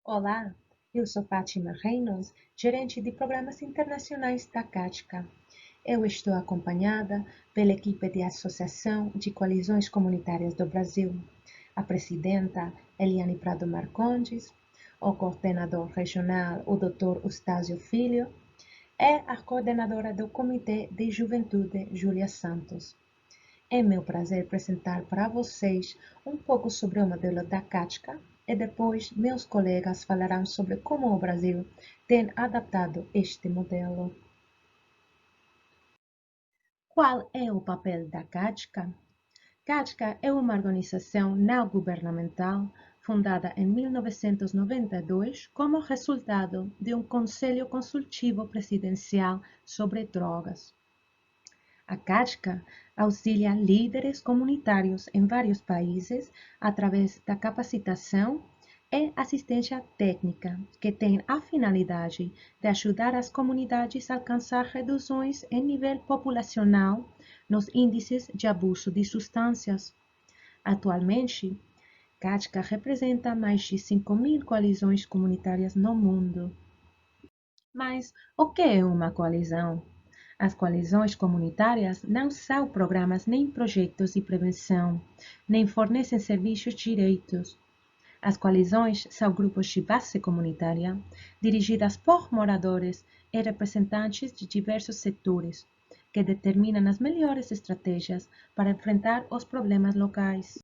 Olá, eu sou Fátima Reynolds, gerente de programas internacionais da CATCA. Eu estou acompanhada pela equipe de Associação de Coalizões Comunitárias do Brasil, a presidenta Eliane Prado Marcondes, o coordenador regional, o Dr. Eustáquio Filho, e a coordenadora do Comitê de Juventude, Júlia Santos. É meu prazer apresentar para vocês um pouco sobre o modelo da CATCA e depois meus colegas falarão sobre como o Brasil tem adaptado este modelo. Qual é o papel da CATCA? CATCA é uma organização não governamental fundada em 1992 como resultado de um Conselho Consultivo Presidencial sobre Drogas. A CATCA auxilia líderes comunitários em vários países através da capacitação e assistência técnica, que tem a finalidade de ajudar as comunidades a alcançar reduções em nível populacional nos índices de abuso de substâncias. Atualmente, CATCA representa mais de 5.000 coalizões comunitárias no mundo. Mas o que é uma coalizão? As coalizões comunitárias não são programas nem projetos de prevenção, nem fornecem serviços direitos. As coalizões são grupos de base comunitária, dirigidas por moradores e representantes de diversos setores, que determinam as melhores estratégias para enfrentar os problemas locais.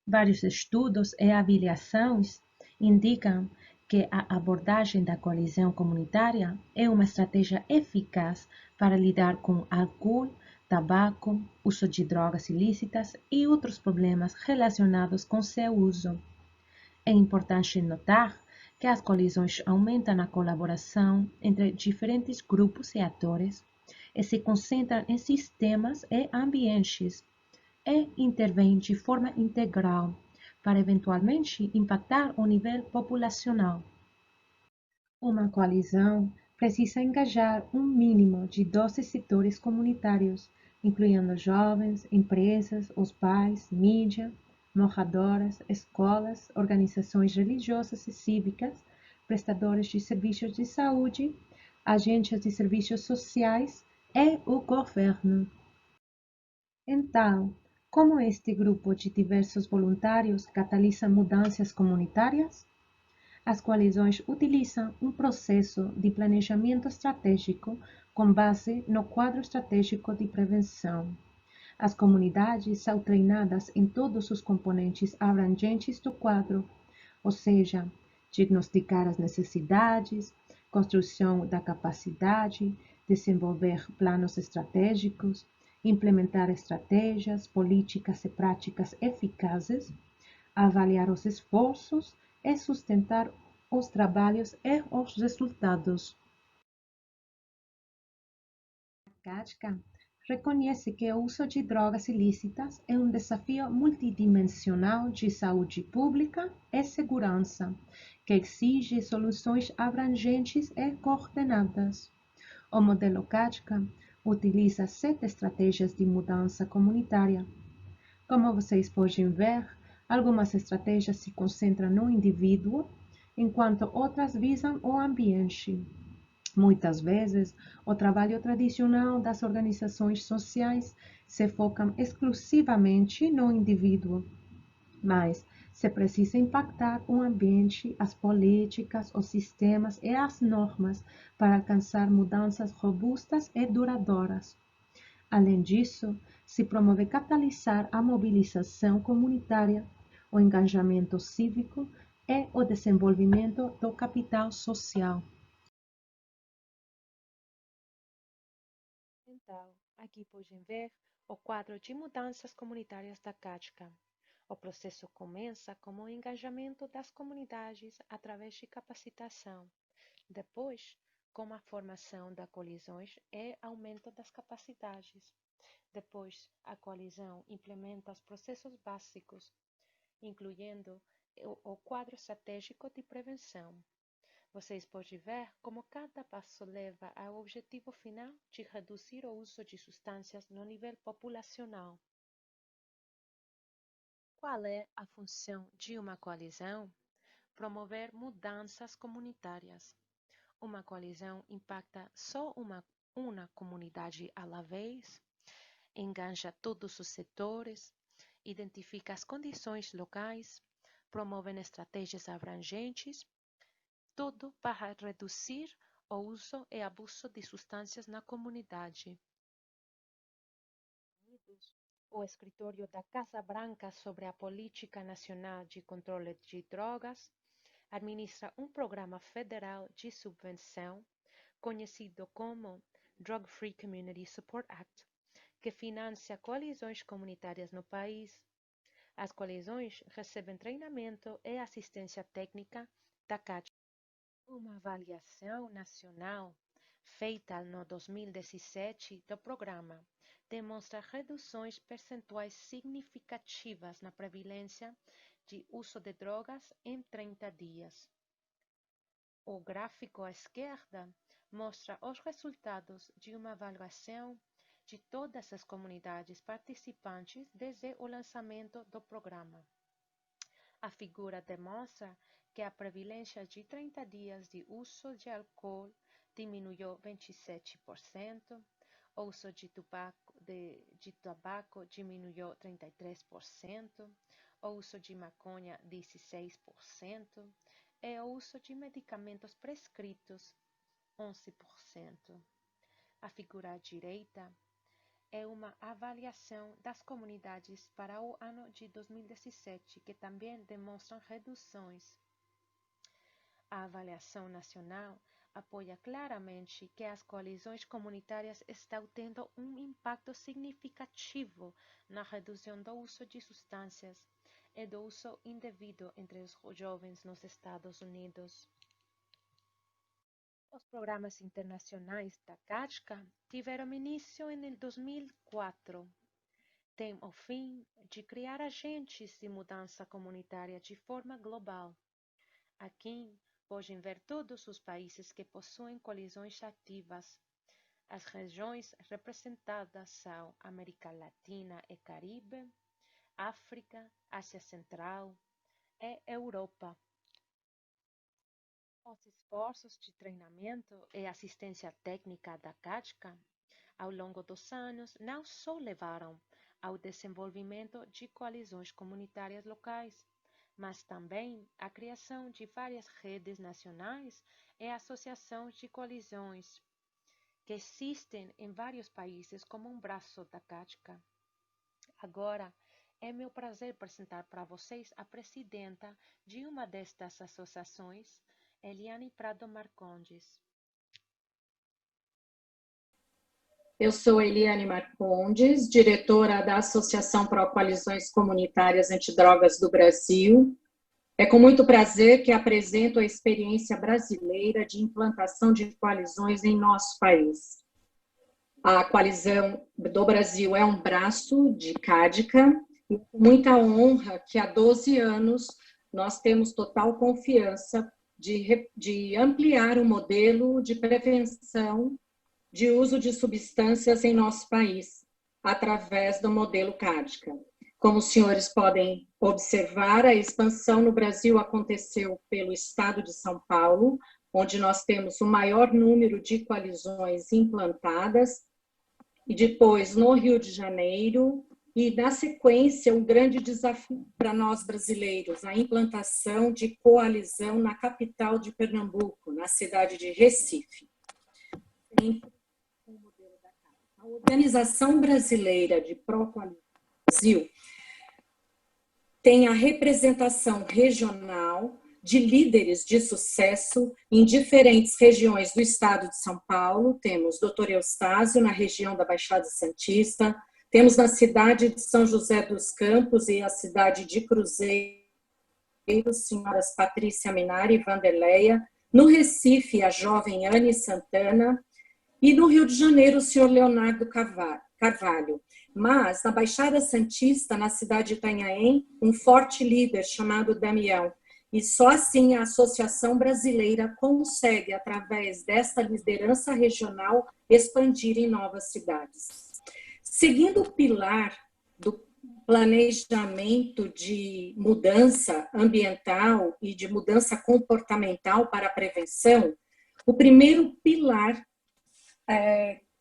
Vários estudos e avaliações indicam que a abordagem da coalizão comunitária é uma estratégia eficaz para lidar com álcool, tabaco, uso de drogas ilícitas e outros problemas relacionados com seu uso. É importante notar que as coalizões aumentam a colaboração entre diferentes grupos e atores e se concentram em sistemas e ambientes e intervém de forma integral para eventualmente impactar o nível populacional. Uma coalizão precisa engajar um mínimo de 12 setores comunitários, incluindo jovens, empresas, os pais, mídia, moradoras, escolas, organizações religiosas e cívicas, prestadores de serviços de saúde, agentes de serviços sociais e o governo. Então, como este grupo de diversos voluntários catalisa mudanças comunitárias? As coalizões utilizam um processo de planejamento estratégico com base no quadro estratégico de prevenção. As comunidades são treinadas em todos os componentes abrangentes do quadro, ou seja, diagnosticar as necessidades, construção da capacidade, desenvolver planos estratégicos, implementar estratégias, políticas e práticas eficazes, avaliar os esforços e sustentar os trabalhos e os resultados. A CATCA reconhece que o uso de drogas ilícitas é um desafio multidimensional de saúde pública e segurança, que exige soluções abrangentes e coordenadas. O modelo CATCA utiliza 7 estratégias de mudança comunitária. Como vocês podem ver, algumas estratégias se concentram no indivíduo, enquanto outras visam o ambiente. Muitas vezes, o trabalho tradicional das organizações sociais se foca exclusivamente no indivíduo, mas se precisa impactar o ambiente, as políticas, os sistemas e as normas para alcançar mudanças robustas e duradouras. Além disso, se promove catalisar a mobilização comunitária, o engajamento cívico e o desenvolvimento do capital social. Então, aqui podem ver o quadro de mudanças comunitárias da CATCA. O processo começa com o engajamento das comunidades através de capacitação. Depois, com a formação de coalizões e aumento das capacidades. Depois, a coalizão implementa os processos básicos, incluindo o quadro estratégico de prevenção. Vocês podem ver como cada passo leva ao objetivo final de reduzir o uso de substâncias no nível populacional. Qual é a função de uma coalizão? promover mudanças comunitárias. Uma coalizão impacta só uma comunidade à la vez, enganja todos os setores, identifica as condições locais, promove estratégias abrangentes, tudo para reduzir o uso e abuso de substâncias na comunidade. O Escritório da Casa Branca sobre a Política Nacional de Controle de Drogas administra um programa federal de subvenção, conhecido como Drug Free Community Support Act, que financia coalizões comunitárias no país. As coalizões recebem treinamento e assistência técnica da CAT. Uma avaliação nacional feita no 2017 do programa demonstra reduções percentuais significativas na prevalência de uso de drogas em 30 dias. O gráfico à esquerda mostra os resultados de uma avaliação de todas as comunidades participantes desde o lançamento do programa. A figura demonstra que a prevalência de 30 dias de uso de álcool diminuiu 27%, o uso de tabaco diminuiu 33%, o uso de maconha 16% e o uso de medicamentos prescritos 11%. A figura à direita é uma avaliação das comunidades para o ano de 2017, que também demonstram reduções. A avaliação nacional apoia claramente que as coalizões comunitárias estão tendo um impacto significativo na redução do uso de substâncias e do uso indevido entre os jovens nos Estados Unidos. Os programas internacionais da CADCA tiveram início em 2004. Tem o fim de criar agentes de mudança comunitária de forma global. Aqui podem ver todos os países que possuem coalizões ativas. As regiões representadas são América Latina e Caribe, África, Ásia Central e Europa. Os esforços de treinamento e assistência técnica da CADCA ao longo dos anos não só levaram ao desenvolvimento de coalizões comunitárias locais, mas também à criação de várias redes nacionais e associações de coalizões, que existem em vários países como um braço da CADCA. Agora, é meu prazer apresentar para vocês a presidenta de uma destas associações, Eliane Prado Marcondes. Eu sou Eliane Marcondes, diretora da Associação Pro Coalizões Comunitárias Antidrogas do Brasil. É com muito prazer que apresento a experiência brasileira de implantação de coalizões em nosso país. A Coalizão do Brasil é um braço de CADCA, e com muita honra que há 12 anos nós temos total confiança de ampliar o modelo de prevenção de uso de substâncias em nosso país, através do modelo CADCA. Como os senhores podem observar, a expansão no Brasil aconteceu pelo estado de São Paulo, onde nós temos o maior número de coalizões implantadas, e depois no Rio de Janeiro, e na sequência, um grande desafio para nós brasileiros, a implantação de coalizão na capital de Pernambuco, na cidade de Recife. A Organização Brasileira de Pró-Coalizão Brasil tem a representação regional de líderes de sucesso em diferentes regiões do estado de São Paulo. Temos Dr. Eustáquio, na região da Baixada Santista, temos na cidade de São José dos Campos e a cidade de Cruzeiro, senhoras Patrícia Minari e Vanderleia, no Recife, a jovem Anne Santana, e no Rio de Janeiro, o senhor Leonardo Carvalho. Mas, na Baixada Santista, na cidade de Itanhaém, um forte líder chamado Damião. E só assim a Associação Brasileira consegue, através desta liderança regional, expandir em novas cidades. Seguindo o pilar planejamento de mudança ambiental e de mudança comportamental para a prevenção, o primeiro pilar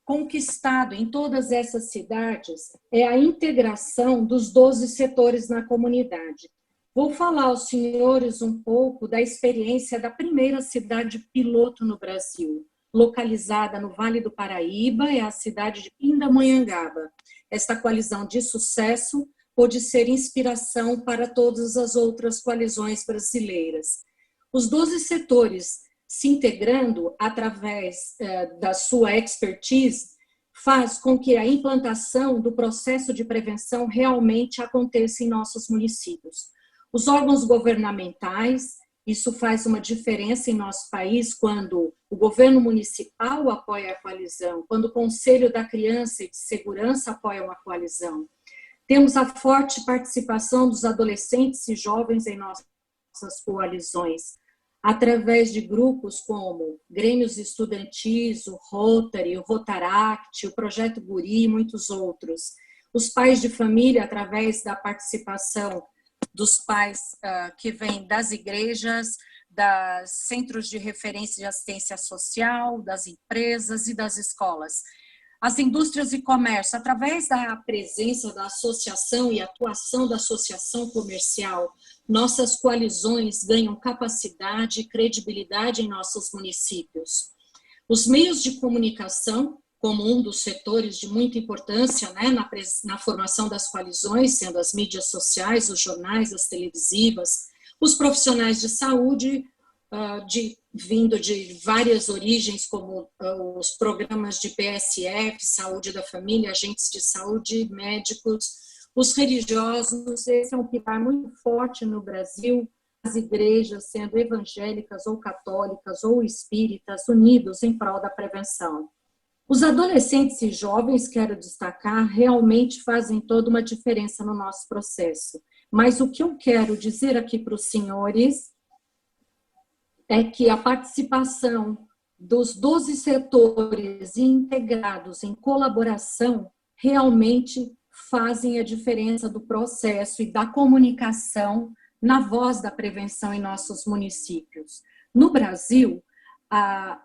conquistado em todas essas cidades é a integração dos 12 setores na comunidade. Vou falar aos senhores um pouco da experiência da primeira cidade piloto no Brasil, localizada no Vale do Paraíba, é a cidade de Pindamonhangaba. Esta coalizão de sucesso pôde ser inspiração para todas as outras coalizões brasileiras. Os 12 setores se integrando através da sua expertise faz com que a implantação do processo de prevenção realmente aconteça em nossos municípios. Os órgãos governamentais, isso faz uma diferença em nosso país quando o governo municipal apoia a coalizão, quando o Conselho da Criança e de Segurança apoia uma coalizão. Temos a forte participação dos adolescentes e jovens em nossas coalizões, através de grupos como Grêmios Estudantis, o Rotary, o Rotaract, o Projeto Guri e muitos outros. Os pais de família, através da participação dos pais que vêm das igrejas, dos centros de referência de assistência social, das empresas e das escolas. As indústrias e comércio, através da presença da associação e atuação da associação comercial, nossas coalizões ganham capacidade e credibilidade em nossos municípios. Os meios de comunicação, como um dos setores de muita importância, né, na formação das coalizões, sendo as mídias sociais, os jornais, as televisivas, os profissionais de saúde, vindo de várias origens, como os programas de PSF, saúde da família, agentes de saúde, médicos, os religiosos. Esse é um pilar muito forte no Brasil, as igrejas, sendo evangélicas ou católicas ou espíritas, unidos em prol da prevenção. Os adolescentes e jovens, quero destacar, realmente fazem toda uma diferença no nosso processo. Mas o que eu quero dizer aqui para os senhores é que a participação dos 12 setores integrados em colaboração realmente fazem a diferença do processo e da comunicação na voz da prevenção em nossos municípios. No Brasil,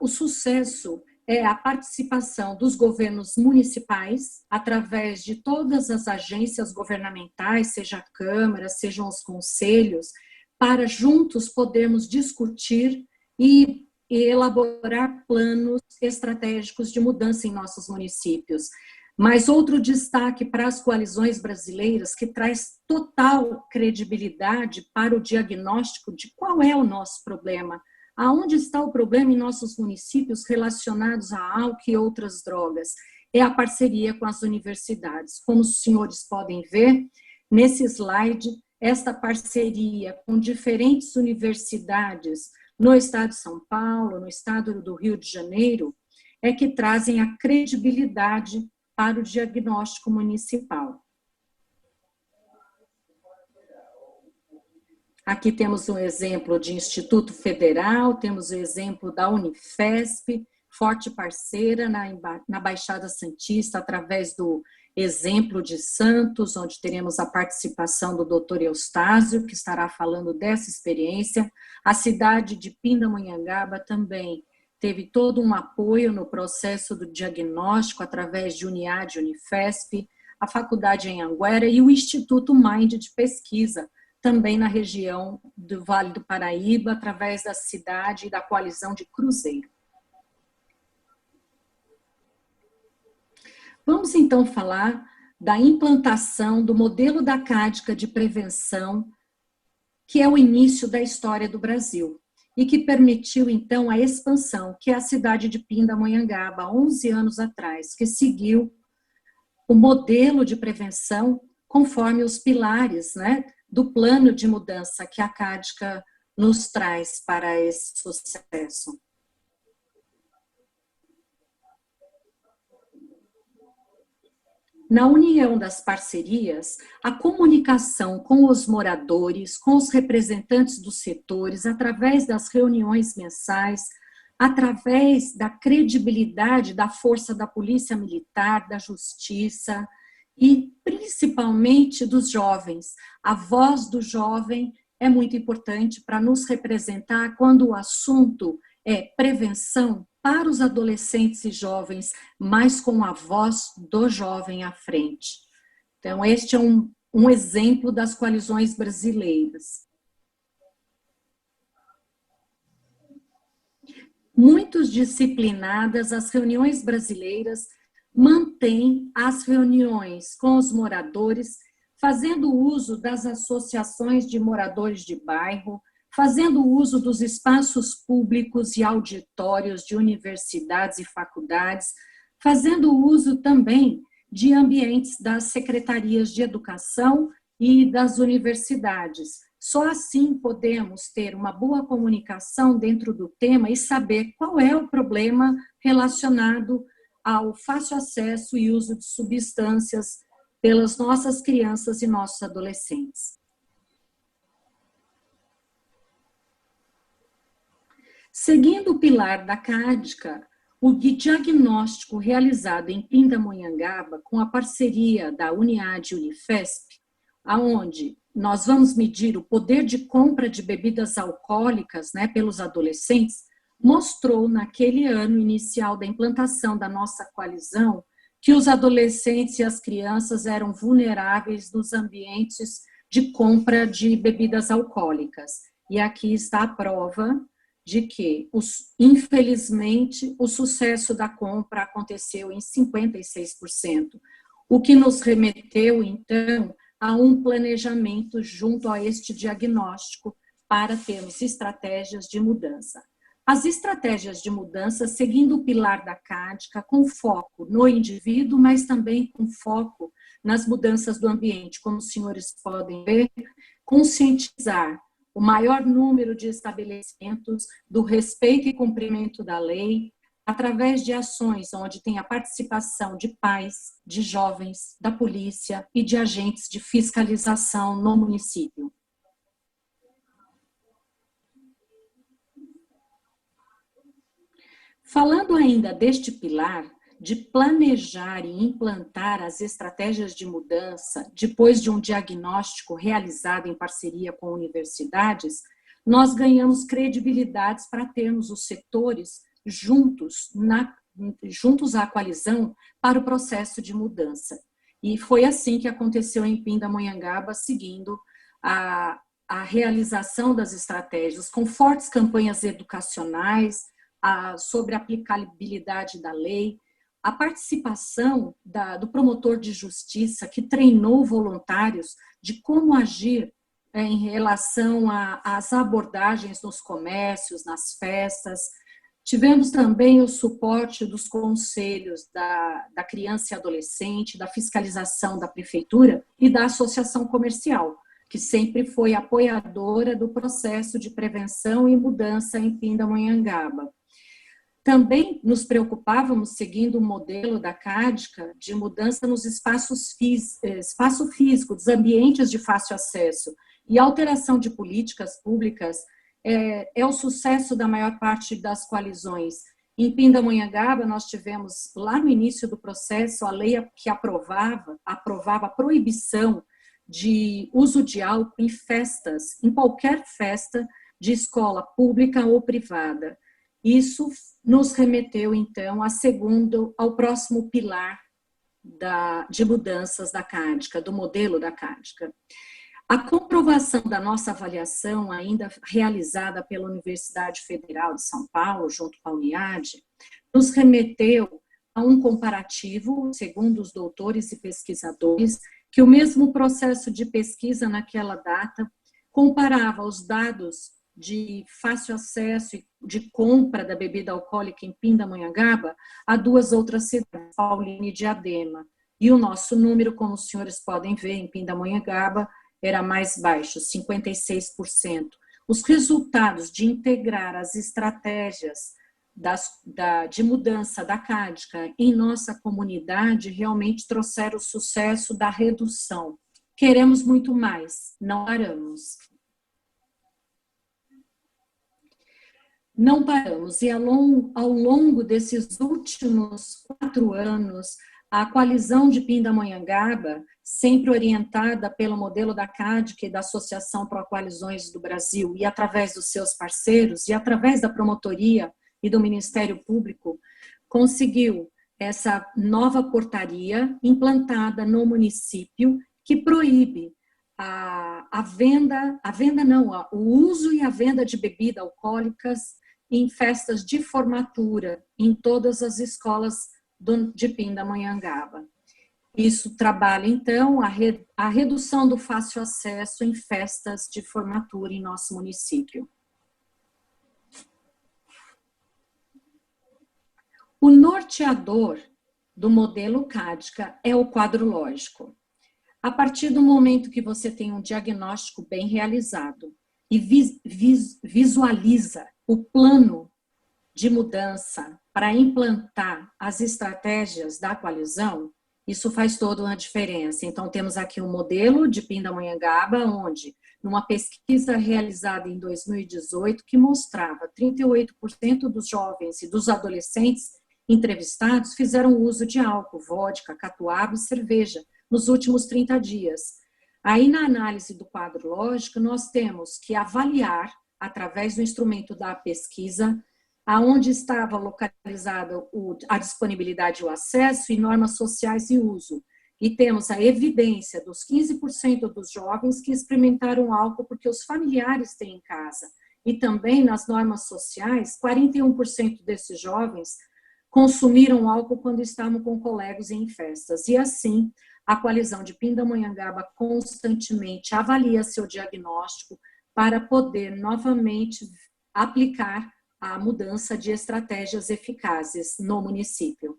o sucesso é a participação dos governos municipais, através de todas as agências governamentais, seja a Câmara, sejam os conselhos, para juntos podermos discutir e elaborar planos estratégicos de mudança em nossos municípios. Mas outro destaque para as coalizões brasileiras, que traz total credibilidade para o diagnóstico de qual é o nosso problema, aonde está o problema em nossos municípios relacionados a álcool e outras drogas, é a parceria com as universidades. Como os senhores podem ver, nesse slide, esta parceria com diferentes universidades no estado de São Paulo, no estado do Rio de Janeiro, é que trazem a credibilidade para o diagnóstico municipal. Aqui temos um exemplo de Instituto Federal, temos o exemplo da Unifesp, forte parceira na Baixada Santista, através do exemplo de Santos, onde teremos a participação do Dr. Eustáquio, que estará falando dessa experiência. A cidade de Pindamonhangaba também teve todo um apoio no processo do diagnóstico, através de Uniad, Unifesp, a faculdade em Anguera e o Instituto Mind de pesquisa, também na região do Vale do Paraíba, através da cidade e da coalizão de Cruzeiro. Vamos então falar da implantação do modelo da CADCA de prevenção, que é o início da história do Brasil, e que permitiu então a expansão, que é a cidade de Pindamonhangaba, 11 anos atrás, que seguiu o modelo de prevenção conforme os pilares, né, do plano de mudança que a CADCA nos traz para esse sucesso. Na união das parcerias, a comunicação com os moradores, com os representantes dos setores, através das reuniões mensais, através da credibilidade da força da polícia militar, da justiça, e principalmente dos jovens. A voz do jovem é muito importante para nos representar quando o assunto é prevenção para os adolescentes e jovens, mas com a voz do jovem à frente. Então, este é um exemplo das coalizões brasileiras. Muito disciplinadas, as reuniões brasileiras mantêm as reuniões com os moradores, fazendo uso das associações de moradores de bairro, fazendo uso dos espaços públicos e auditórios de universidades e faculdades, fazendo uso também de ambientes das secretarias de educação e das universidades. Só assim podemos ter uma boa comunicação dentro do tema e saber qual é o problema relacionado ao fácil acesso e uso de substâncias pelas nossas crianças e nossos adolescentes. Seguindo o pilar da CADCA, o diagnóstico realizado em Pindamonhangaba, com a parceria da Uniad e Unifesp, aonde nós vamos medir o poder de compra de bebidas alcoólicas, né, pelos adolescentes, mostrou naquele ano inicial da implantação da nossa coalizão que os adolescentes e as crianças eram vulneráveis nos ambientes de compra de bebidas alcoólicas. E aqui está a prova de que, infelizmente, o sucesso da compra aconteceu em 56%, o que nos remeteu, então, a um planejamento junto a este diagnóstico para termos estratégias de mudança. As estratégias de mudança seguindo o pilar da CADCA, com foco no indivíduo, mas também com foco nas mudanças do ambiente, como os senhores podem ver, conscientizar o maior número de estabelecimentos do respeito e cumprimento da lei, através de ações onde tem a participação de pais, de jovens, da polícia e de agentes de fiscalização no município. Falando ainda deste pilar, de planejar e implantar as estratégias de mudança depois de um diagnóstico realizado em parceria com universidades, nós ganhamos credibilidades para termos os setores juntos à coalizão para o processo de mudança. E foi assim que aconteceu em Pindamonhangaba, seguindo a realização das estratégias, com fortes campanhas educacionais sobre a aplicabilidade da lei, a participação do promotor de justiça, que treinou voluntários de como agir em relação às abordagens nos comércios, nas festas. Tivemos também o suporte dos conselhos da criança e adolescente, da fiscalização da prefeitura e da associação comercial, que sempre foi apoiadora do processo de prevenção e mudança em Pindamonhangaba. Também nos preocupávamos, seguindo o modelo da CADCA, de mudança nos espaço físico, dos ambientes de fácil acesso, e alteração de políticas públicas é o sucesso da maior parte das coalizões. Em Pindamonhangaba, nós tivemos, lá no início do processo, a lei que aprovava a proibição de uso de álcool em festas, em qualquer festa de escola pública ou privada. Isso nos remeteu, então, ao próximo pilar de mudanças da CADCA, do modelo da CADCA. A comprovação da nossa avaliação, ainda realizada pela Universidade Federal de São Paulo, junto com a Uniad, nos remeteu a um comparativo, segundo os doutores e pesquisadores, que o mesmo processo de pesquisa naquela data comparava os dados de fácil acesso e de compra da bebida alcoólica em Pindamonhangaba a duas outras cidades, Paulínia e Diadema. E o nosso número, como os senhores podem ver, em Pindamonhangaba, era mais baixo, 56%. Os resultados de integrar as estratégias de mudança da CADCA em nossa comunidade realmente trouxeram o sucesso da redução. Queremos muito mais, não paramos. Não paramos, e ao longo desses últimos 4 anos, a coalizão de Pindamonhangaba, sempre orientada pelo modelo da CADC e da Associação Pro Coalizões do Brasil, e através dos seus parceiros, e através da promotoria e do Ministério Público, conseguiu essa nova portaria implantada no município que proíbe o uso e a venda de bebidas alcoólicas em festas de formatura em todas as escolas de Pindamonhangaba. Isso trabalha, então, a redução do fácil acesso em festas de formatura em nosso município. O norteador do modelo CADCA é o quadro lógico. A partir do momento que você tem um diagnóstico bem realizado e visualiza o plano de mudança para implantar as estratégias da coalizão, isso faz toda uma diferença. Então, temos aqui um modelo de Pindamonhangaba, onde, numa pesquisa realizada em 2018, que mostrava 38% dos jovens e dos adolescentes entrevistados fizeram uso de álcool, vodka, catuaba e cerveja nos últimos 30 dias. Aí, na análise do quadro lógico, nós temos que avaliar, através do instrumento da pesquisa, aonde estava localizada a disponibilidade e o acesso e normas sociais e uso. E temos a evidência dos 15% dos jovens que experimentaram álcool porque os familiares têm em casa. E também nas normas sociais, 41% desses jovens consumiram álcool quando estavam com colegas em festas. E assim, a coalizão de Pindamonhangaba constantemente avalia seu diagnóstico para poder novamente aplicar a mudança de estratégias eficazes no município.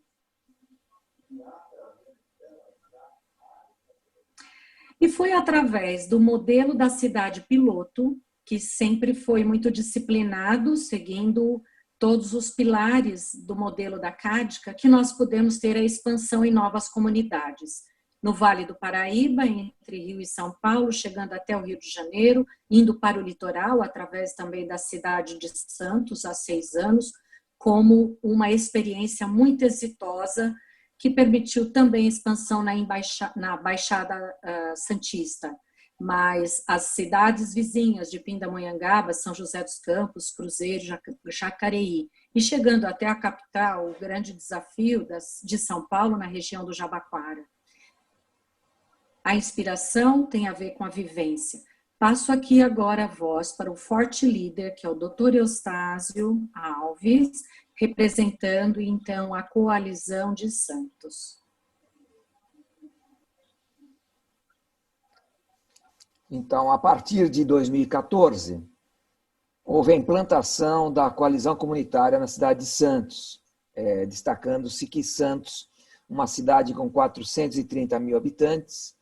E foi através do modelo da cidade piloto, que sempre foi muito disciplinado, seguindo todos os pilares do modelo da CADCA, que nós pudemos ter a expansão em novas comunidades. No Vale do Paraíba, entre Rio e São Paulo, chegando até o Rio de Janeiro, indo para o litoral, através também da cidade de Santos, há 6 anos, como uma experiência muito exitosa, que permitiu também expansão na Baixada Santista. Mas as cidades vizinhas de Pindamonhangaba, São José dos Campos, Cruzeiro, Jacareí, e chegando até a capital, o grande desafio de São Paulo, na região do Jabaquara. A inspiração tem a ver com a vivência. Passo aqui agora a voz para o forte líder, que é o Dr. Eustáquio Alves, representando, então, a Coalizão de Santos. Então, a partir de 2014, houve a implantação da coalizão comunitária na cidade de Santos, destacando-se que Santos, uma cidade com 430 mil habitantes,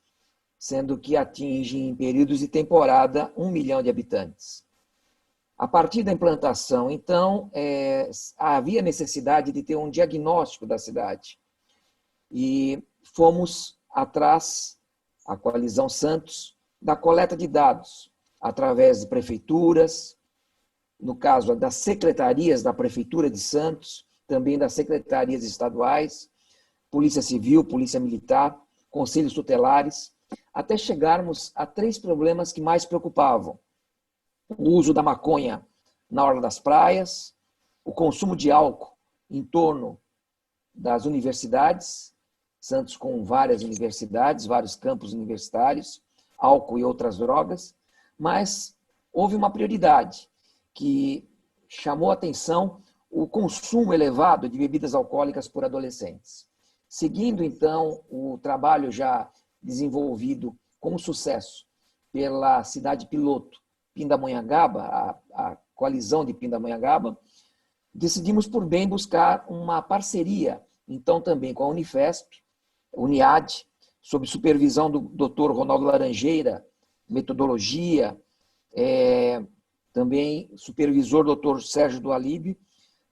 sendo que atinge em períodos de temporada 1 milhão de habitantes. A partir da implantação, então, havia necessidade de ter um diagnóstico da cidade. E fomos atrás, a Coalizão Santos, da coleta de dados, através de prefeituras, no caso das secretarias da Prefeitura de Santos, também das secretarias estaduais, Polícia Civil, Polícia Militar, conselhos tutelares, até chegarmos a 3 problemas que mais preocupavam. O uso da maconha na orla das praias, o consumo de álcool em torno das universidades, Santos com várias universidades, vários campos universitários, álcool e outras drogas, mas houve uma prioridade que chamou a atenção o consumo elevado de bebidas alcoólicas por adolescentes. Seguindo, então, o trabalho já desenvolvido com sucesso pela cidade piloto Pindamonhangaba, a coalizão de Pindamonhangaba, decidimos por bem buscar uma parceria, então também com a Unifesp, Uniad, sob supervisão do Dr. Ronaldo Laranjeira, metodologia, também supervisor Dr. Sérgio do Alibe,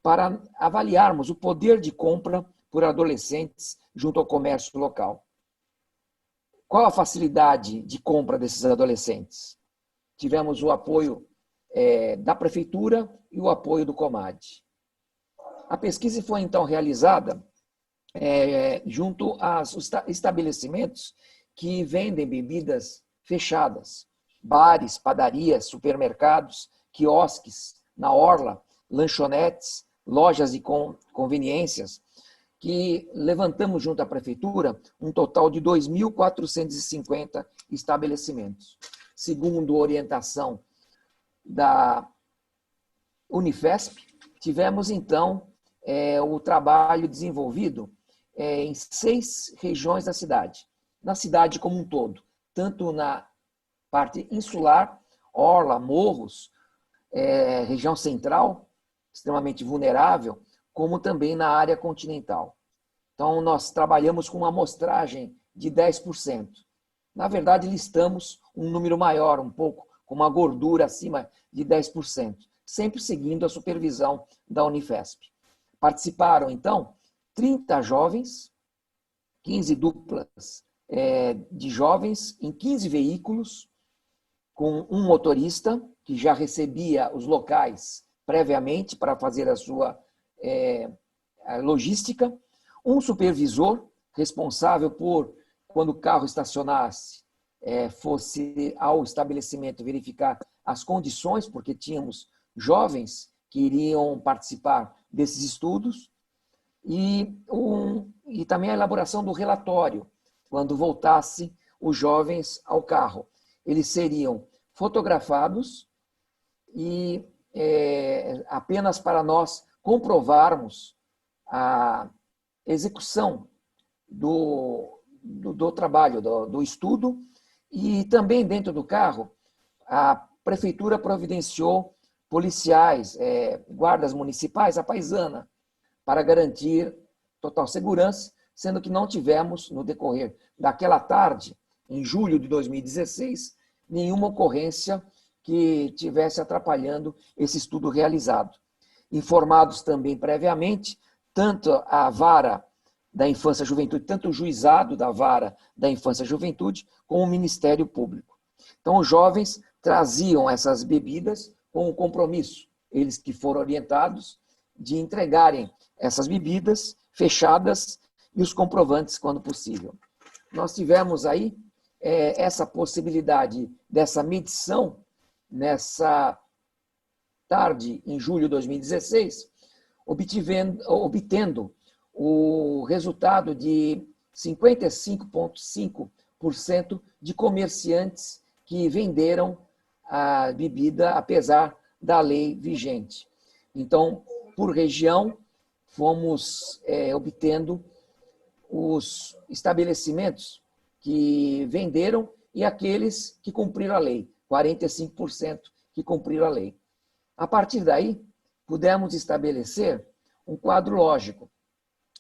para avaliarmos o poder de compra por adolescentes junto ao comércio local. Qual a facilidade de compra desses adolescentes? Tivemos o apoio da Prefeitura e o apoio do Comad. A pesquisa foi então realizada junto aos estabelecimentos que vendem bebidas fechadas, bares, padarias, supermercados, quiosques na orla, lanchonetes, lojas de conveniências, que levantamos junto à prefeitura um total de 2.450 estabelecimentos. Segundo orientação da Unifesp, tivemos então o trabalho desenvolvido em 6 regiões da cidade, na cidade como um todo, tanto na parte insular, orla, morros, região central, extremamente vulnerável, como também na área continental. Então, nós trabalhamos com uma amostragem de 10%. Na verdade, listamos um número maior, um pouco, com uma gordura acima de 10%, sempre seguindo a supervisão da Unifesp. Participaram, então, 30 jovens, 15 duplas de jovens em 15 veículos, com um motorista que já recebia os locais previamente para fazer a sua logística, um supervisor responsável por, quando o carro estacionasse, fosse ao estabelecimento verificar as condições, porque tínhamos jovens que iriam participar desses estudos, e também a elaboração do relatório, quando voltasse os jovens ao carro. Eles seriam fotografados e apenas para nós comprovarmos a execução do trabalho, do estudo, e também dentro do carro, a prefeitura providenciou policiais, guardas municipais, a paisana, para garantir total segurança, sendo que não tivemos, no decorrer daquela tarde, em julho de 2016, nenhuma ocorrência que tivesse atrapalhando esse estudo realizado. Informados também previamente, tanto a vara da Infância e Juventude, tanto o juizado da vara da Infância e Juventude, como o Ministério Público. Então, os jovens traziam essas bebidas com o compromisso, eles que foram orientados, de entregarem essas bebidas fechadas e os comprovantes quando possível. Nós tivemos aí essa possibilidade dessa medição nessa tarde, em julho de 2016, obtendo o resultado de 55,5% de comerciantes que venderam a bebida, apesar da lei vigente. Então, por região, fomos obtendo os estabelecimentos que venderam e aqueles que cumpriram a lei, 45% que cumpriram a lei. A partir daí, pudemos estabelecer um quadro lógico.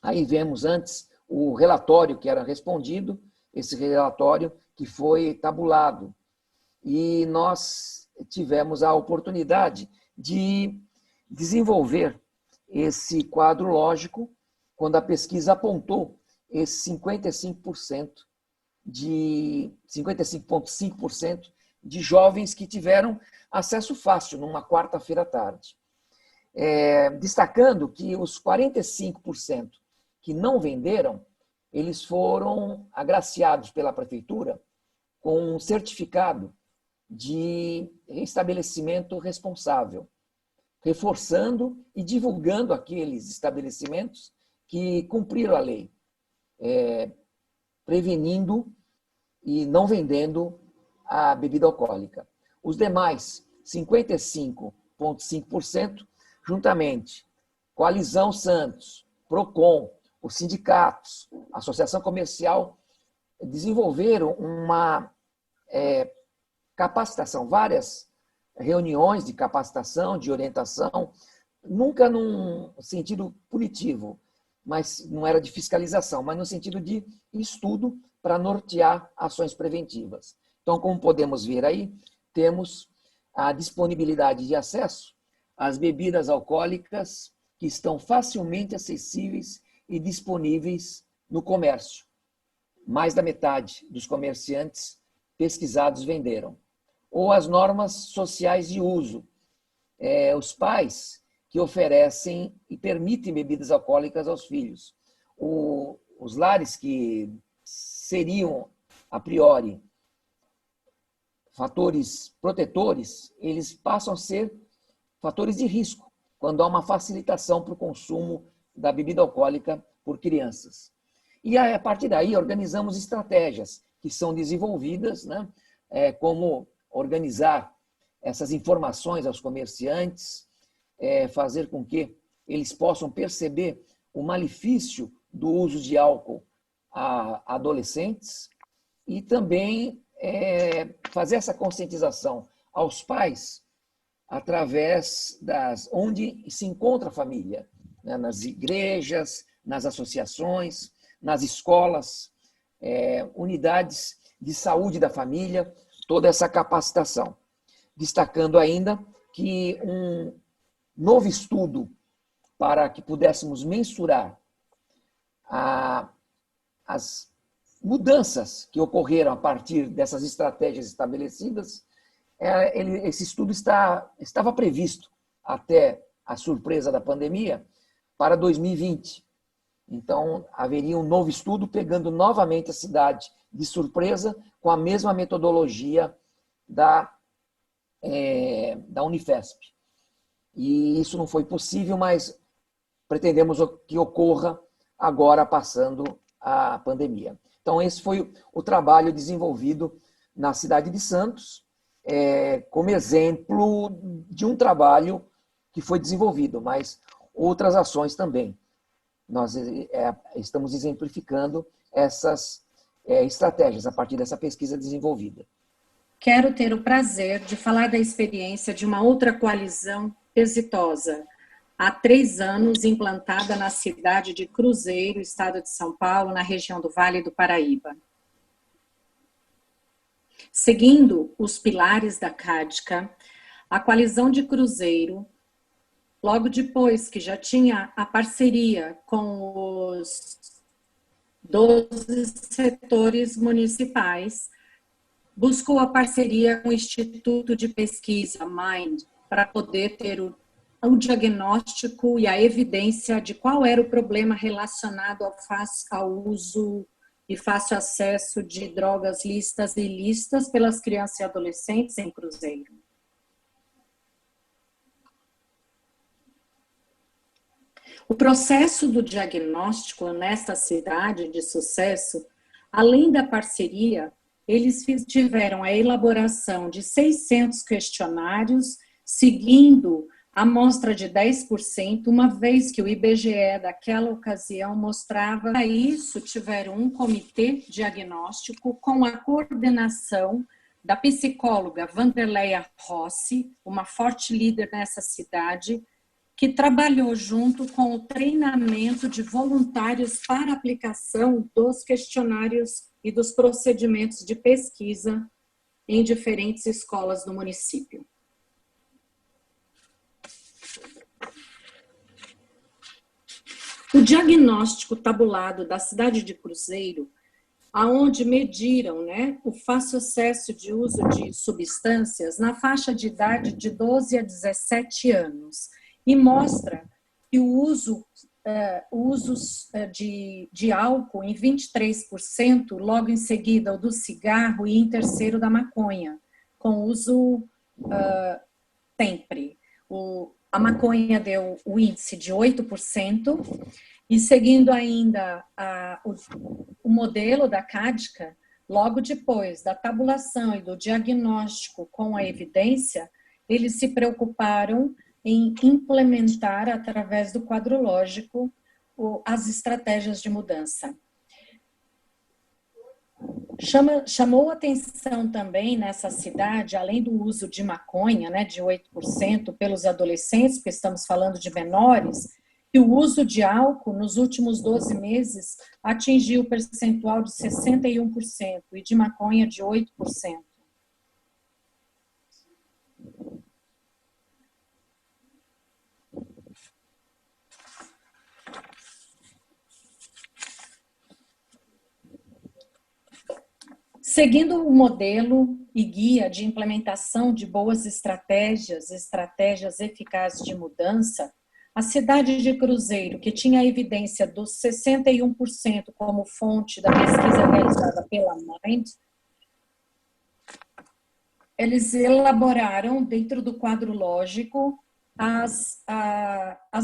Aí vemos antes o relatório que era respondido, esse relatório que foi tabulado. E nós tivemos a oportunidade de desenvolver esse quadro lógico quando a pesquisa apontou esse 55,5% de jovens que tiveram acesso fácil numa quarta-feira à tarde. Destacando que os 45% que não venderam, eles foram agraciados pela prefeitura com um certificado de estabelecimento responsável, reforçando e divulgando aqueles estabelecimentos que cumpriram a lei, prevenindo e não vendendo a bebida alcoólica. Os demais, 55,5%, juntamente Coalizão Santos, Procon, os sindicatos, a Associação Comercial, desenvolveram uma capacitação, várias reuniões de capacitação, de orientação, nunca num sentido punitivo, mas não era de fiscalização, mas no sentido de estudo para nortear ações preventivas. Então, como podemos ver aí, temos a disponibilidade de acesso às bebidas alcoólicas que estão facilmente acessíveis e disponíveis no comércio. Mais da metade dos comerciantes pesquisados venderam. Ou as normas sociais de uso. Os pais que oferecem e permitem bebidas alcoólicas aos filhos. os lares que seriam, a priori, fatores protetores, eles passam a ser fatores de risco, quando há uma facilitação para o consumo da bebida alcoólica por crianças. E a partir daí organizamos estratégias que são desenvolvidas, né, como organizar essas informações aos comerciantes, fazer com que eles possam perceber o malefício do uso de álcool a adolescentes e também fazer essa conscientização aos pais através onde se encontra a família, né, nas igrejas, nas associações, nas escolas, unidades de saúde da família, toda essa capacitação. Destacando ainda que um novo estudo para que pudéssemos mensurar as mudanças que ocorreram a partir dessas estratégias estabelecidas, esse estudo estava previsto até a surpresa da pandemia para 2020. Então, haveria um novo estudo pegando novamente a cidade de surpresa com a mesma metodologia da Unifesp. E isso não foi possível, mas pretendemos que ocorra agora, passando a pandemia. Então, esse foi o trabalho desenvolvido na cidade de Santos, como exemplo de um trabalho que foi desenvolvido, mas outras ações também. Nós estamos exemplificando essas estratégias a partir dessa pesquisa desenvolvida. Quero ter o prazer de falar da experiência de uma outra coalizão exitosa, há 3 anos implantada na cidade de Cruzeiro, estado de São Paulo, na região do Vale do Paraíba. Seguindo os pilares da CADCA, a coalizão de Cruzeiro, logo depois que já tinha a parceria com os 12 setores municipais, buscou a parceria com o Instituto de Pesquisa MIND para poder ter o diagnóstico e a evidência de qual era o problema relacionado ao uso e fácil acesso de drogas lícitas e ilícitas pelas crianças e adolescentes em Cruzeiro. O processo do diagnóstico nesta cidade de sucesso, além da parceria, eles tiveram a elaboração de 600 questionários, seguindo a amostra de 10%, uma vez que o IBGE daquela ocasião mostrava. Para isso, tiveram um comitê diagnóstico com a coordenação da psicóloga Vanderleia Rossi, uma forte líder nessa cidade, que trabalhou junto com o treinamento de voluntários para aplicação dos questionários e dos procedimentos de pesquisa em diferentes escolas do município. O diagnóstico tabulado da cidade de Cruzeiro, aonde mediram, né, o fácil acesso de uso de substâncias na faixa de idade de 12 a 17 anos, e mostra que o uso de álcool em 23%, logo em seguida o do cigarro e em terceiro da maconha, com uso sempre. A maconha deu o índice de 8%, e seguindo ainda o modelo da CADCA, logo depois da tabulação e do diagnóstico com a evidência, eles se preocuparam em implementar, através do quadro lógico, as estratégias de mudança. Chamou atenção também nessa cidade, além do uso de maconha, né, de 8% pelos adolescentes, porque estamos falando de menores, que o uso de álcool nos últimos 12 meses atingiu o percentual de 61% e de maconha de 8%. Seguindo o modelo e guia de implementação de boas estratégias eficazes de mudança, A cidade de Cruzeiro, que tinha a evidência dos 61% como fonte da pesquisa realizada pela Mind, eles elaboraram, dentro do quadro lógico, as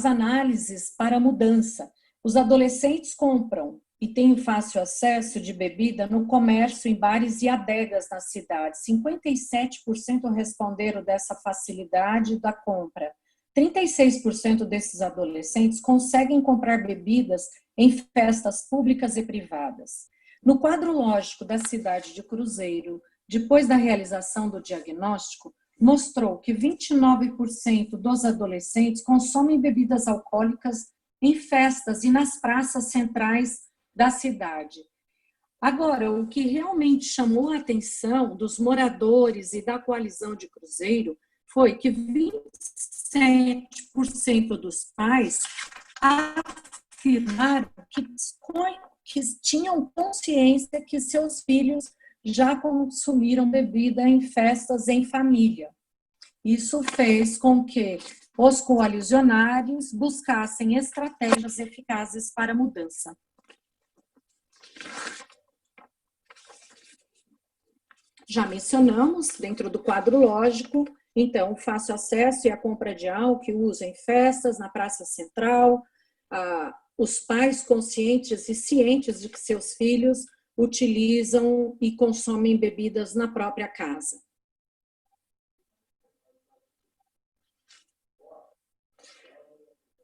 análises para a mudança. Os adolescentes compram e têm fácil acesso de bebida no comércio, em bares e adegas na cidade. 57% responderam dessa facilidade da compra. 36% desses adolescentes conseguem comprar bebidas em festas públicas e privadas. No quadro lógico da cidade de Cruzeiro, depois da realização do diagnóstico, mostrou que 29% dos adolescentes consomem bebidas alcoólicas em festas e nas praças centrais da cidade. Agora, o que realmente chamou a atenção dos moradores e da coalizão de Cruzeiro foi que 27% dos pais afirmaram que tinham consciência que seus filhos já consumiram bebida em festas em família. Isso fez com que os coalicionários buscassem estratégias eficazes para a mudança. Já mencionamos, dentro do quadro lógico, então, o fácil acesso e a compra de álcool, o uso em festas, na praça central, os pais conscientes e cientes de que seus filhos utilizam e consomem bebidas na própria casa.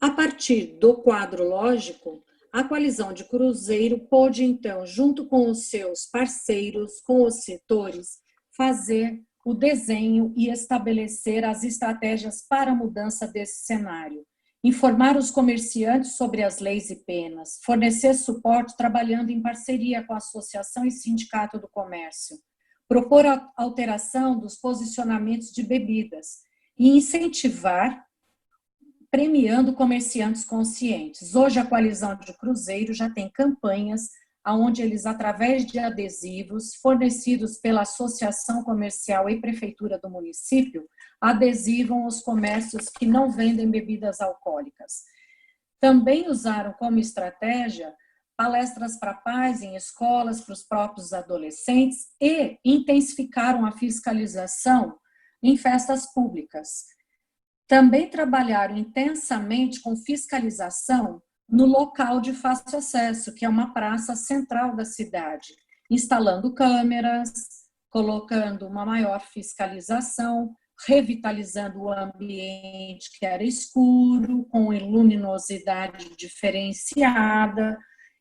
A partir do quadro lógico, a coalizão de Cruzeiro pôde, então, junto com os seus parceiros, com os setores, fazer o desenho e estabelecer as estratégias para a mudança desse cenário. Informar os comerciantes sobre as leis e penas, fornecer suporte trabalhando em parceria com a Associação e Sindicato do Comércio, propor a alteração dos posicionamentos de bebidas e incentivar, premiando comerciantes conscientes. Hoje, a coalizão de Cruzeiro já tem campanhas onde eles, através de adesivos fornecidos pela Associação Comercial e Prefeitura do município, adesivam os comércios que não vendem bebidas alcoólicas. Também usaram como estratégia palestras para pais em escolas, para os próprios adolescentes, e intensificaram a fiscalização em festas públicas. Também trabalharam intensamente com fiscalização no local de fácil acesso, que é uma praça central da cidade, instalando câmeras, colocando uma maior fiscalização, revitalizando o ambiente que era escuro, com luminosidade diferenciada,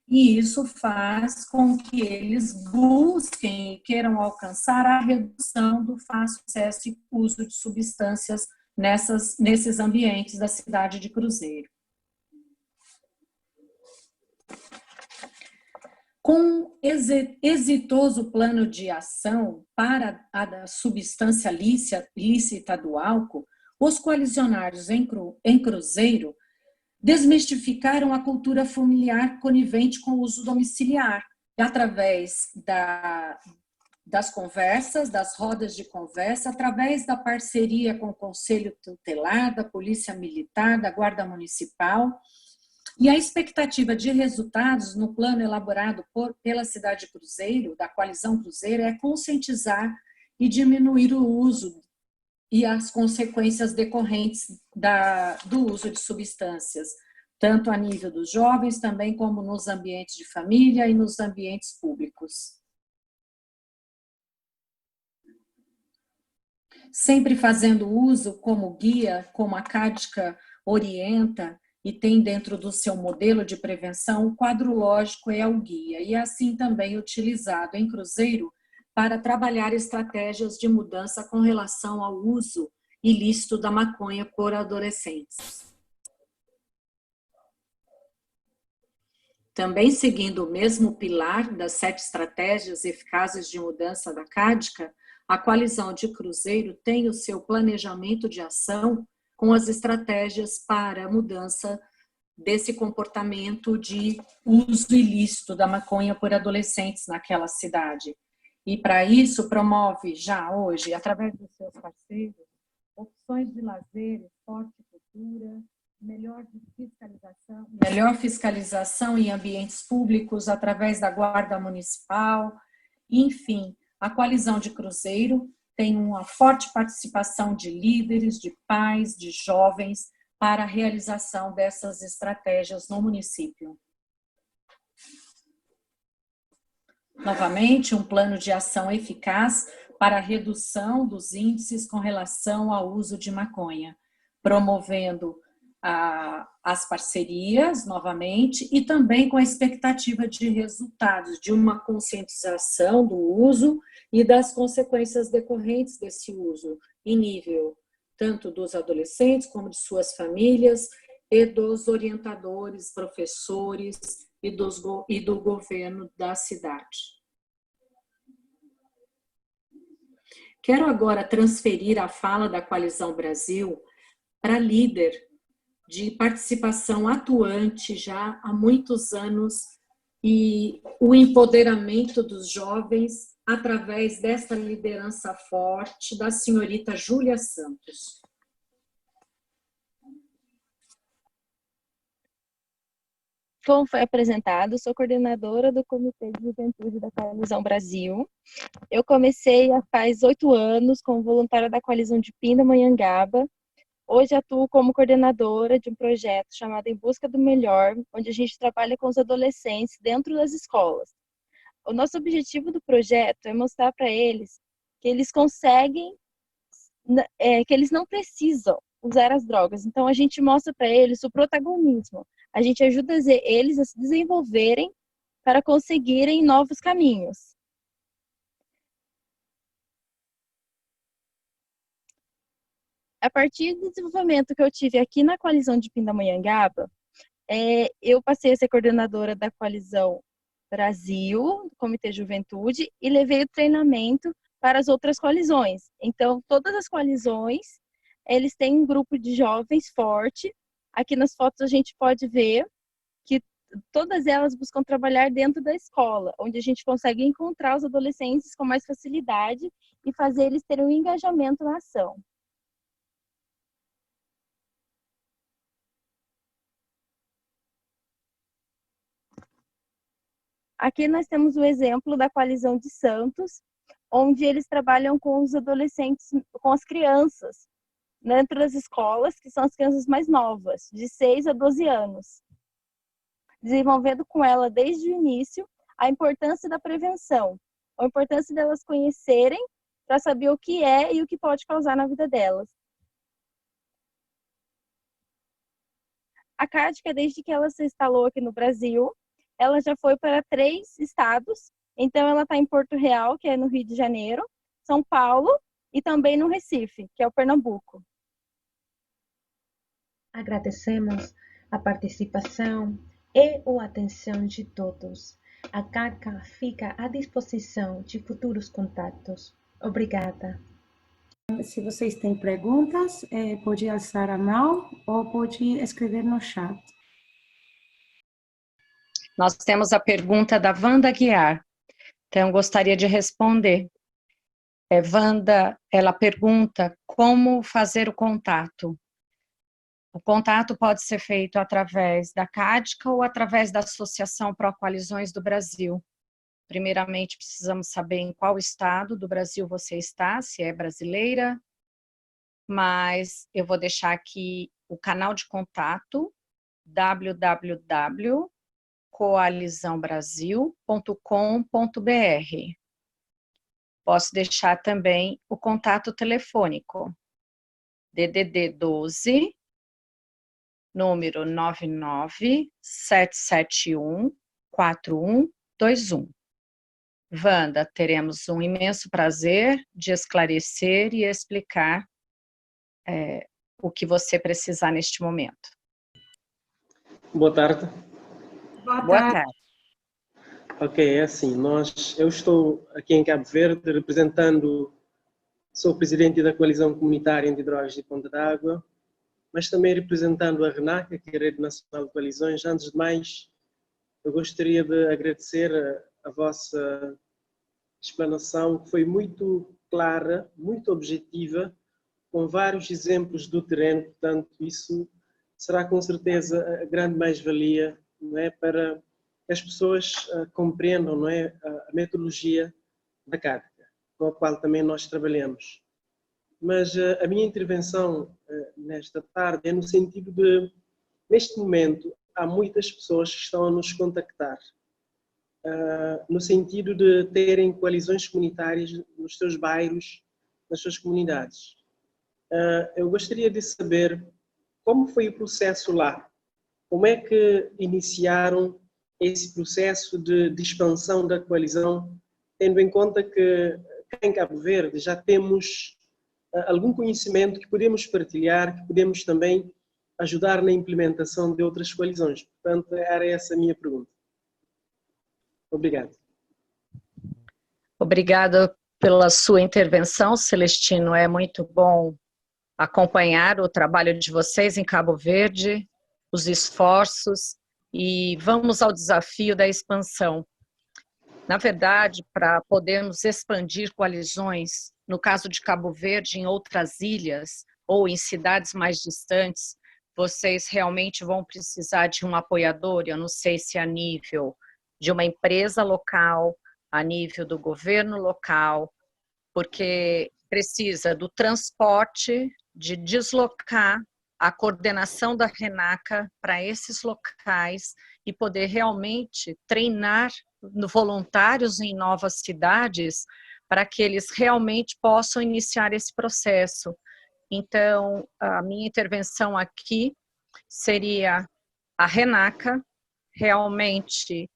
e isso faz com que eles busquem e queiram alcançar a redução do fácil acesso e uso de substâncias nesses ambientes da cidade de Cruzeiro. Com exitoso plano de ação para a substância lícita do álcool, os coalicionários em Cruzeiro desmistificaram a cultura familiar conivente com o uso domiciliar, através das conversas, das rodas de conversa, através da parceria com o Conselho Tutelar, da Polícia Militar, da Guarda Municipal. E a expectativa de resultados no plano elaborado pela cidade de Cruzeiro, da coalizão Cruzeiro, é conscientizar e diminuir o uso e as consequências decorrentes do uso de substâncias, tanto a nível dos jovens, também como nos ambientes de família e nos ambientes públicos. Sempre fazendo uso como guia, como a CADCA orienta, e tem dentro do seu modelo de prevenção, o quadro lógico é o guia, e é assim também utilizado em Cruzeiro para trabalhar estratégias de mudança com relação ao uso ilícito da maconha por adolescentes. Também seguindo o mesmo pilar das 7 estratégias eficazes de mudança da CADCA, a coalizão de Cruzeiro tem o seu planejamento de ação com as estratégias para a mudança desse comportamento de uso ilícito da maconha por adolescentes naquela cidade. E para isso promove já hoje, através dos seus parceiros, opções de lazer, esporte e cultura, melhor fiscalização em ambientes públicos através da Guarda Municipal, enfim, a Coalizão de Cruzeiro tem uma forte participação de líderes, de pais, de jovens para a realização dessas estratégias no município. Novamente, um plano de ação eficaz para a redução dos índices com relação ao uso de maconha, promovendo as parcerias, novamente, e também com a expectativa de resultados, de uma conscientização do uso e das consequências decorrentes desse uso, em nível tanto dos adolescentes como de suas famílias e dos orientadores, professores e do governo da cidade. Quero agora transferir a fala da Coalizão Brasil para a líder de participação atuante já há muitos anos e o empoderamento dos jovens através dessa liderança forte da senhorita Júlia Santos. Como foi apresentado, sou coordenadora do Comitê de Juventude da Coalizão Brasil. Eu comecei faz 8 anos como voluntária da Coalizão de Pindamonhangaba. Hoje atuo como coordenadora de um projeto chamado Em Busca do Melhor, onde a gente trabalha com os adolescentes dentro das escolas. O nosso objetivo do projeto é mostrar para eles que eles conseguem, que eles não precisam usar as drogas. Então, a gente mostra para eles o protagonismo. A gente ajuda eles a se desenvolverem para conseguirem novos caminhos. A partir do desenvolvimento que eu tive aqui na Coalizão de Pindamonhangaba, eu passei a ser coordenadora da Coalizão Brasil, do Comitê Juventude, e levei o treinamento para as outras coalizões. Então, todas as coalizões, eles têm um grupo de jovens forte. Aqui nas fotos a gente pode ver que todas elas buscam trabalhar dentro da escola, onde a gente consegue encontrar os adolescentes com mais facilidade e fazer eles terem um engajamento na ação. Aqui nós temos o exemplo da Coalizão de Santos, onde eles trabalham com os adolescentes, com as crianças, dentro das escolas, que são as crianças mais novas, de 6 a 12 anos. Desenvolvendo com ela desde o início a importância da prevenção, a importância delas conhecerem para saber o que é e o que pode causar na vida delas. A CADCA, desde que ela se instalou aqui no Brasil, ela já foi para 3 estados. Então, ela está em Porto Real, que é no Rio de Janeiro, São Paulo e também no Recife, que é o Pernambuco. Agradecemos a participação e a atenção de todos. A CADCA fica à disposição de futuros contatos. Obrigada. Se vocês têm perguntas, pode alçar a mão ou pode escrever no chat. Nós temos a pergunta da Wanda Guiar, então gostaria de responder. Wanda, ela pergunta como fazer o contato. O contato pode ser feito através da CADCA ou através da Associação Pró-Coalizões do Brasil. Primeiramente, precisamos saber em qual estado do Brasil você está, se é brasileira, mas eu vou deixar aqui o canal de contato, www.coalizãobrasil.com.br. Posso deixar também o contato telefônico, DDD 12, número 99771-4121. Wanda, teremos um imenso prazer de esclarecer e explicar o que você precisar neste momento. Boa tarde. Boa tarde. Ok, é assim, eu estou aqui em Cabo Verde sou presidente da Coalizão Comunitária Antidrogas de Ponta d'Água, mas também representando a RENACA, que é a Rede Nacional de Coalizões. Antes de mais, eu gostaria de agradecer a vossa explanação, que foi muito clara, muito objetiva, com vários exemplos do terreno. Portanto, isso será com certeza a grande mais-valia, não é, para que as pessoas compreendam, não é, a metodologia da Cática, com a qual também nós trabalhamos. Mas a minha intervenção nesta tarde é no sentido de, neste momento, há muitas pessoas que estão a nos contactar, no sentido de terem coalizões comunitárias nos seus bairros, nas suas comunidades. Eu gostaria de saber como foi o processo lá, como é que iniciaram esse processo de expansão da coalizão, tendo em conta que cá em Cabo Verde já temos algum conhecimento que podemos partilhar, que podemos também ajudar na implementação de outras coalizões. Portanto, era essa a minha pergunta. Obrigado. Obrigada pela sua intervenção, Celestino. É muito bom acompanhar o trabalho de vocês em Cabo Verde, os esforços, e vamos ao desafio da expansão. Na verdade, para podermos expandir coalizões, no caso de Cabo Verde, em outras ilhas ou em cidades mais distantes, vocês realmente vão precisar de um apoiador, eu não sei se a nível de uma empresa local, a nível do governo local, porque precisa do transporte, de deslocar a coordenação da RENACA para esses locais e poder realmente treinar voluntários em novas cidades para que eles realmente possam iniciar esse processo. Então, a minha intervenção aqui seria a RENACA realmente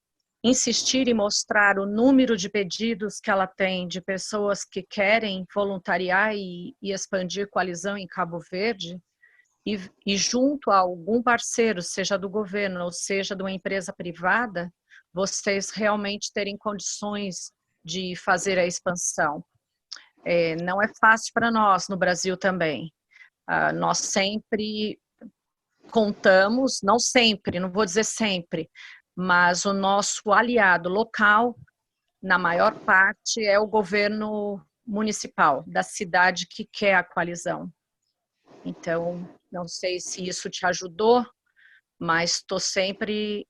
insistir e mostrar o número de pedidos que ela tem de pessoas que querem voluntariar e expandir coalizão em Cabo Verde, e junto a algum parceiro, seja do governo ou seja de uma empresa privada, vocês realmente terem condições de fazer a expansão. Não é fácil para nós no Brasil também. Nós sempre contamos, não sempre, não vou dizer sempre, mas o nosso aliado local, na maior parte, é o governo municipal da cidade que quer a coalizão. Então, não sei se isso te ajudou, mas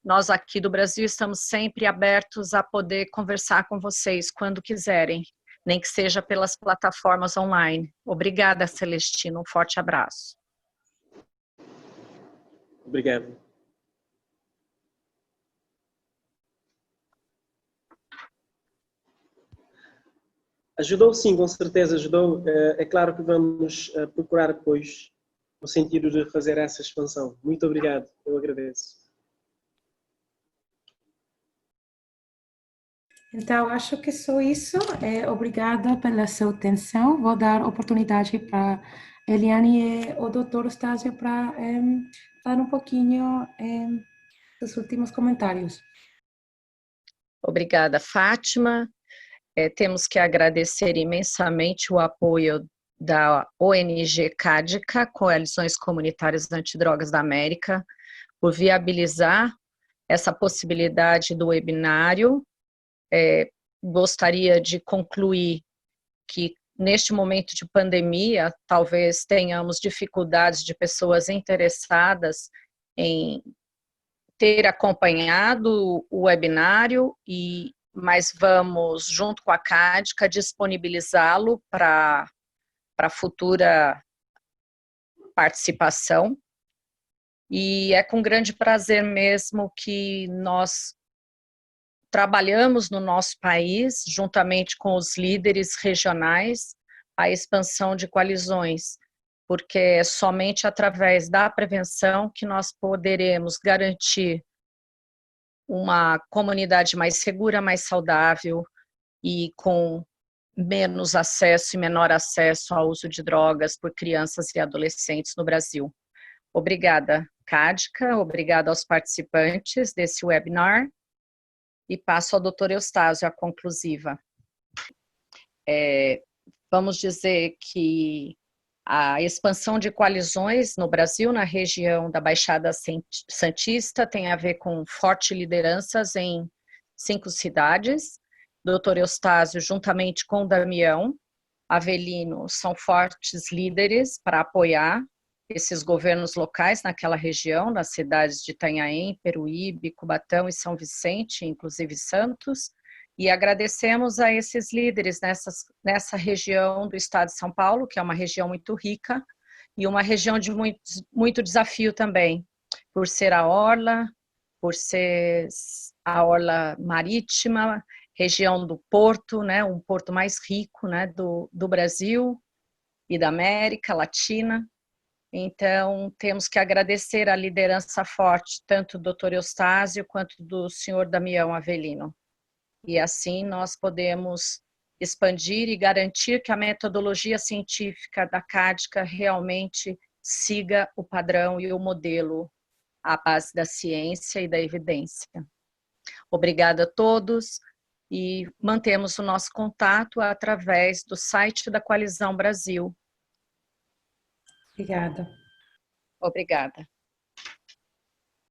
nós aqui do Brasil estamos sempre abertos a poder conversar com vocês quando quiserem, nem que seja pelas plataformas online. Obrigada, Celestino, um forte abraço. Obrigado. Ajudou sim, com certeza ajudou. É claro que vamos procurar depois no sentido de fazer essa expansão. Muito obrigado, eu agradeço. Então, acho que só isso. Obrigada pela sua atenção. Vou dar oportunidade para Eliane e o Dr. Eustáquio para dar um pouquinho dos últimos comentários. Obrigada, Fátima. Temos que agradecer imensamente o apoio da ONG Cádica, Coalizões Comunitárias Antidrogas da América, por viabilizar essa possibilidade do webinário. Gostaria de concluir que, neste momento de pandemia, talvez tenhamos dificuldades de pessoas interessadas em ter acompanhado o webinário, mas vamos, junto com a Cádica, disponibilizá-lo para futura participação. E é com grande prazer mesmo que nós trabalhamos no nosso país, juntamente com os líderes regionais, a expansão de coalizões, porque é somente através da prevenção que nós poderemos garantir uma comunidade mais segura, mais saudável e com menos acesso e menor acesso ao uso de drogas por crianças e adolescentes no Brasil. Obrigada, Cádica, obrigada aos participantes desse webinar e passo ao Dr. Eustáquio a conclusiva. Vamos dizer que a expansão de coalizões no Brasil, na região da Baixada Santista, tem a ver com fortes lideranças em 5 cidades. Dr. Eustáquio, juntamente com o Damião Avelino, são fortes líderes para apoiar esses governos locais naquela região, nas cidades de Itanhaém, Peruíbe, Cubatão e São Vicente, inclusive Santos, e agradecemos a esses líderes nessa região do estado de São Paulo, que é uma região muito rica e uma região de muito desafio também, por ser a orla marítima, região do porto, né, um porto mais rico, né, do Brasil e da América Latina. Então, temos que agradecer a liderança forte, tanto do Dr. Eustáquio quanto do senhor Damião Avelino. E assim nós podemos expandir e garantir que a metodologia científica da CADCA realmente siga o padrão e o modelo à base da ciência e da evidência. Obrigada a todos e mantemos o nosso contato através do site da Coalizão Brasil. Obrigada. Obrigada.